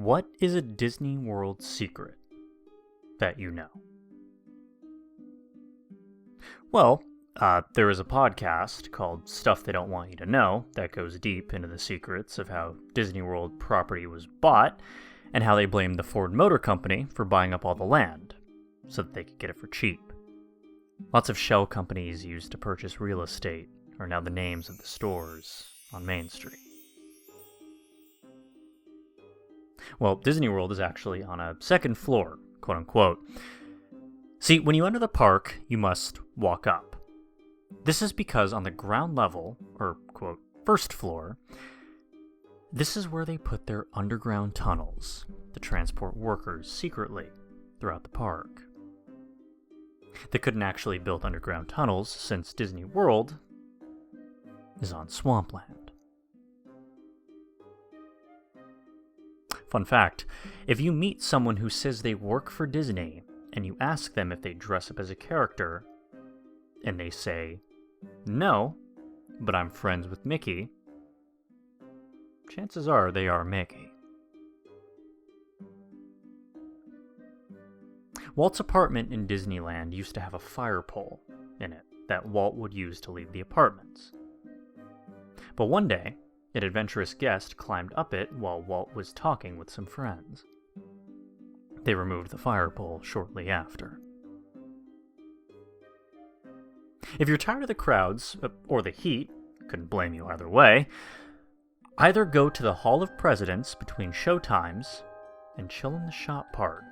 What is a Disney World secret that you know? Well, there is a podcast called Stuff They Don't Want You to Know that goes deep into the secrets of how Disney World property was bought and how they blamed the Ford Motor Company for buying up all the land so that they could get it for cheap. Lots of shell companies used to purchase real estate are now the names of the stores on Main Street. Well, Disney World is actually on a second floor, quote unquote. See, when you enter the park, you must walk up. This is because on the ground level, or quote, first floor, this is where they put their underground tunnels to transport workers secretly throughout the park. They couldn't actually build underground tunnels since Disney World is on swampland. Fun fact, if you meet someone who says they work for Disney and you ask them if they dress up as a character, and they say, "No, but I'm friends with Mickey," chances are they are Mickey. Walt's apartment in Disneyland used to have a fire pole in it that Walt would use to leave the apartments. But one day, an adventurous guest climbed up it while Walt was talking with some friends. They removed the fire pole shortly after. If you're tired of the crowds, or the heat, couldn't blame you either way, either go to the Hall of Presidents between showtimes and chill in the shop part,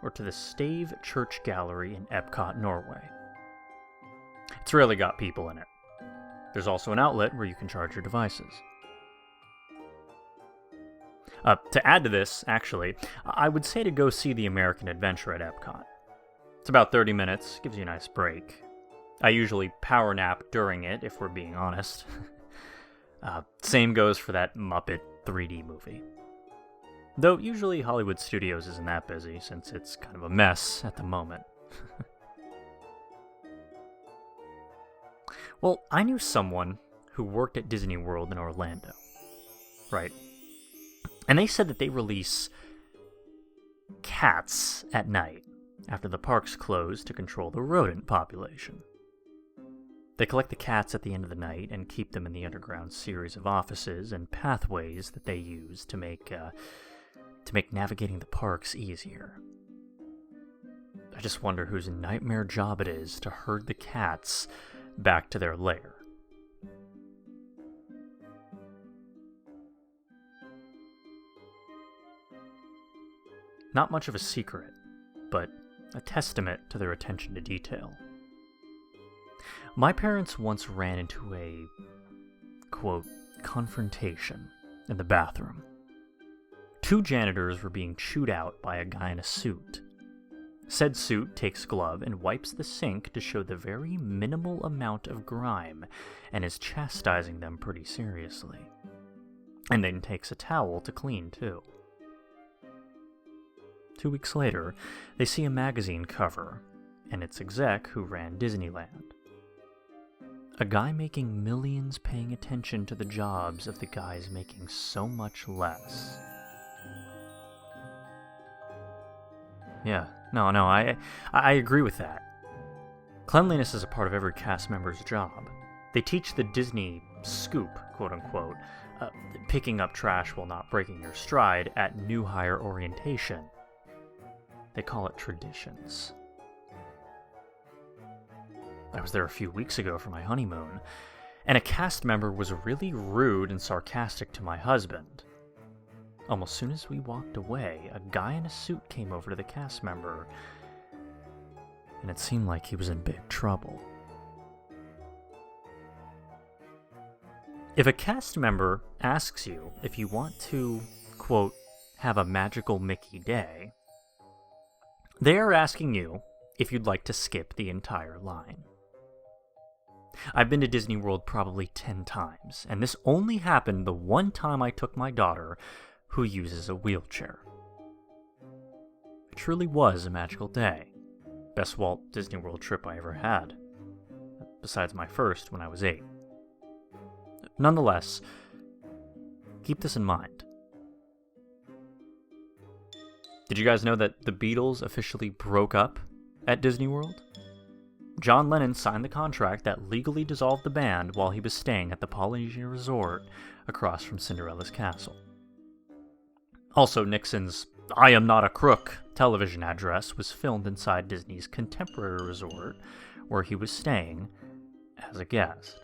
or to the Stave Church Gallery in Epcot, Norway. It's rarely got people in it. There's also an outlet where you can charge your devices. To add to this, actually, I would say to go see the American Adventure at Epcot. It's about 30 minutes, gives you a nice break. I usually power nap during it, if we're being honest. Same goes for that Muppet 3D movie. Though usually Hollywood Studios isn't that busy, since it's kind of a mess at the moment. Well, I knew someone who worked at Disney World in Orlando. Right. And they said that they release cats at night after the parks close to control the rodent population. They collect the cats at the end of the night and keep them in the underground series of offices and pathways that they use to make navigating the parks easier. I just wonder whose nightmare job it is to herd the cats back to their lair. Not much of a secret, but a testament to their attention to detail. My parents once ran into a, quote, confrontation in the bathroom. Two janitors were being chewed out by a guy in a suit. Said suit takes glove and wipes the sink to show the very minimal amount of grime and is chastising them pretty seriously. And then takes a towel to clean, too. 2 weeks later, they see a magazine cover, and it's exec who ran Disneyland. A guy making millions paying attention to the jobs of the guys making so much less. Yeah, no, I agree with that. Cleanliness is a part of every cast member's job. They teach the Disney scoop, quote unquote, picking up trash while not breaking your stride at new hire orientation. They call it traditions. I was there a few weeks ago for my honeymoon, and a cast member was really rude and sarcastic to my husband. Almost soon as we walked away, a guy in a suit came over to the cast member, and it seemed like he was in big trouble. If a cast member asks you if you want to, quote, have a magical Mickey day, they are asking you if you'd like to skip the entire line. I've been to Disney World probably 10 times, and this only happened the one time I took my daughter, who uses a wheelchair. It truly was a magical day. Best Walt Disney World trip I ever had, besides my first when I was 8. Nonetheless, keep this in mind. Did you guys know that the Beatles officially broke up at Disney World? John Lennon signed the contract that legally dissolved the band while he was staying at the Polynesian resort across from Cinderella's castle. Also, Nixon's "I am not a crook" television address was filmed inside Disney's contemporary resort, where he was staying as a guest.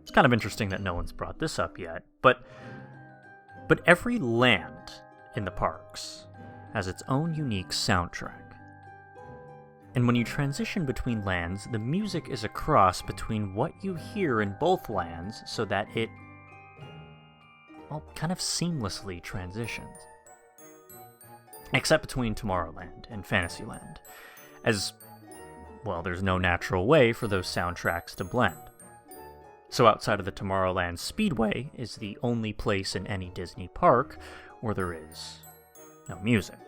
It's kind of interesting that no one's brought this up yet, but every land in the parks has its own unique soundtrack. And when you transition between lands, the music is a cross between what you hear in both lands so that it, well, kind of seamlessly transitions. Except between Tomorrowland and Fantasyland, as, well, there's no natural way for those soundtracks to blend. So outside of the Tomorrowland Speedway is the only place in any Disney park where there is no music.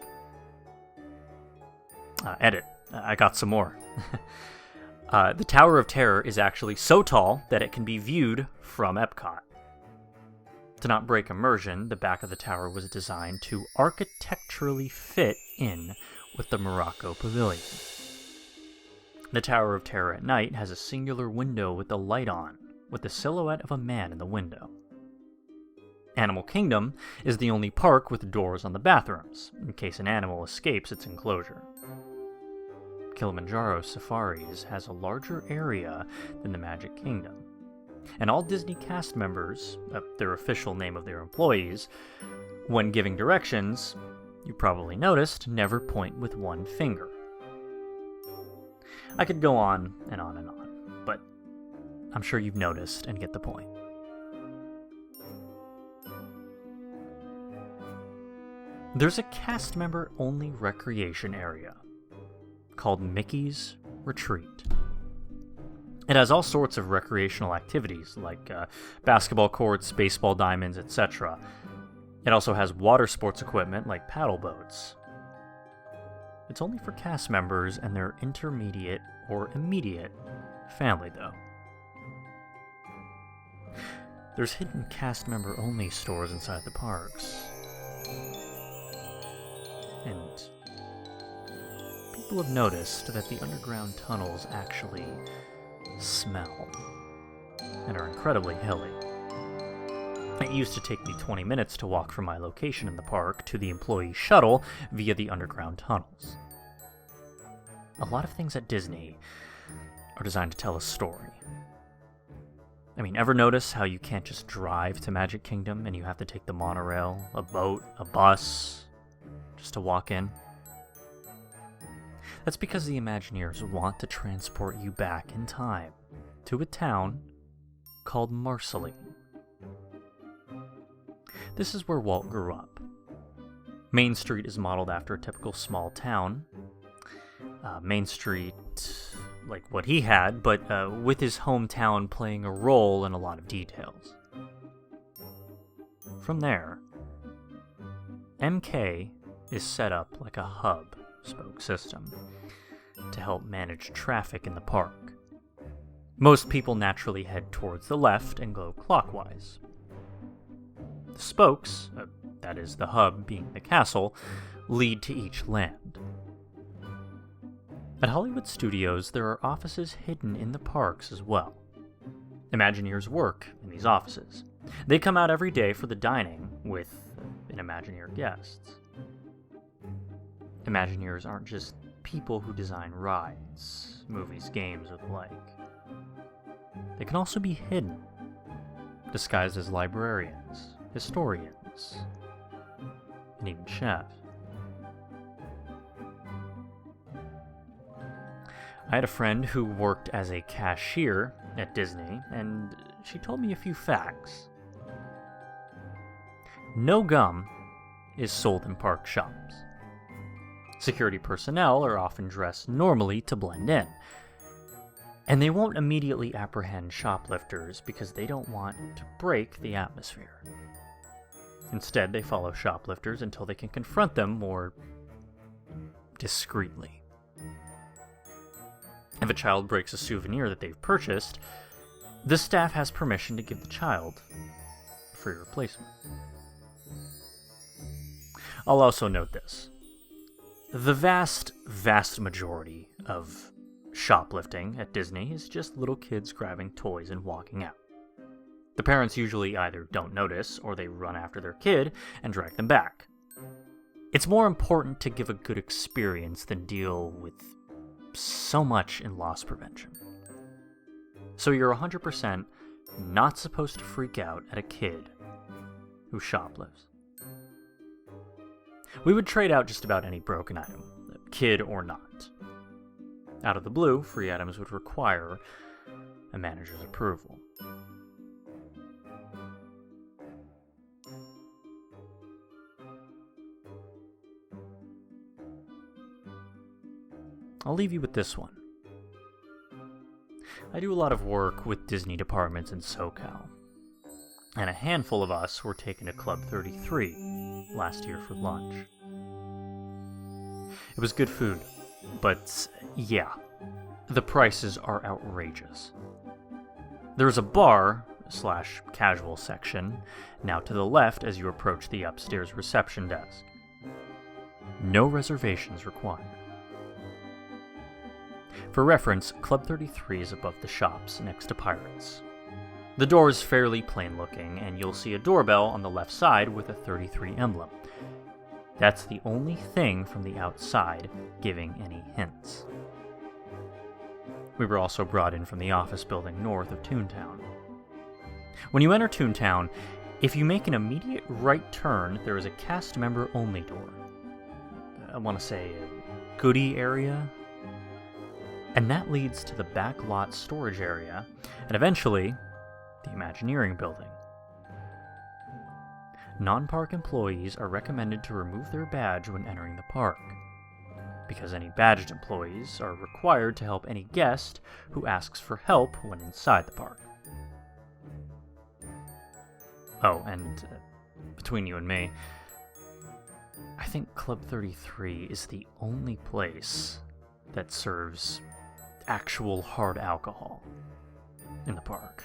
Edit. I got some more. The Tower of Terror is actually so tall that it can be viewed from Epcot. To not break immersion, the back of the tower was designed to architecturally fit in with the Morocco Pavilion. The Tower of Terror at night has a singular window with the light on, with the silhouette of a man in the window. Animal Kingdom is the only park with doors on the bathrooms, in case an animal escapes its enclosure. Kilimanjaro Safaris has a larger area than the Magic Kingdom. And all Disney cast members, their official name of their employees, when giving directions, you probably noticed, never point with one finger. I could go on and on and on, but I'm sure you've noticed and get the point. There's a cast member only recreation area called Mickey's Retreat. It has all sorts of recreational activities like basketball courts, baseball diamonds, etc. It also has water sports equipment like paddle boats. It's only for cast members and their intermediate or immediate family, though. There's hidden cast member only stores inside the parks. And people have noticed that the underground tunnels actually smell and are incredibly hilly. It used to take me 20 minutes to walk from my location in the park to the employee shuttle via the underground tunnels. A lot of things at Disney are designed to tell a story. I mean, ever notice how you can't just drive to Magic Kingdom and you have to take the monorail, a boat, a bus, just to walk in? That's because the Imagineers want to transport you back in time to a town called Marceline. This is where Walt grew up. Main Street is modeled after a typical small town. Main Street, like what he had, but with his hometown playing a role in a lot of details. From there, MK is set up like a hub-spoke system to help manage traffic in the park. Most people naturally head towards the left and go clockwise. The spokes, that is the hub being the castle, lead to each land. At Hollywood Studios, there are offices hidden in the parks as well. Imagineers work in these offices. They come out every day for the dining with Imagineer guests. Imagineers aren't just people who design rides, movies, games, or the like. They can also be hidden, disguised as librarians, historians, and even chefs. I had a friend who worked as a cashier at Disney, and she told me a few facts. No gum is sold in park shops. Security personnel are often dressed normally to blend in, and they won't immediately apprehend shoplifters because they don't want to break the atmosphere. Instead, they follow shoplifters until they can confront them more discreetly. If a child breaks a souvenir that they've purchased, the staff has permission to give the child a free replacement. I'll also note this. The vast, vast majority of shoplifting at Disney is just little kids grabbing toys and walking out. The parents usually either don't notice or they run after their kid and drag them back. It's more important to give a good experience than deal with so much in loss prevention. So you're 100% not supposed to freak out at a kid who shoplifts. We would trade out just about any broken item, kid or not. Out of the blue, free items would require a manager's approval. I'll leave you with this one. I do a lot of work with Disney departments in SoCal, and a handful of us were taken to Club 33 last year for lunch. It was good food, but yeah, the prices are outrageous. There's a bar/casual section now to the left as you approach the upstairs reception desk. No reservations required. For reference, Club 33 is above the shops next to Pirates. The door is fairly plain looking, and you'll see a doorbell on the left side with a 33 emblem. That's the only thing from the outside giving any hints. We were also brought in from the office building north of Toontown. When you enter Toontown, if you make an immediate right turn, there is a cast member only door. I want to say a goodie area? And that leads to the back lot storage area, and eventually, the Imagineering building. Non-park employees are recommended to remove their badge when entering the park, because any badged employees are required to help any guest who asks for help when inside the park. Oh, and between you and me, I think Club 33 is the only place that serves actual hard alcohol in the park.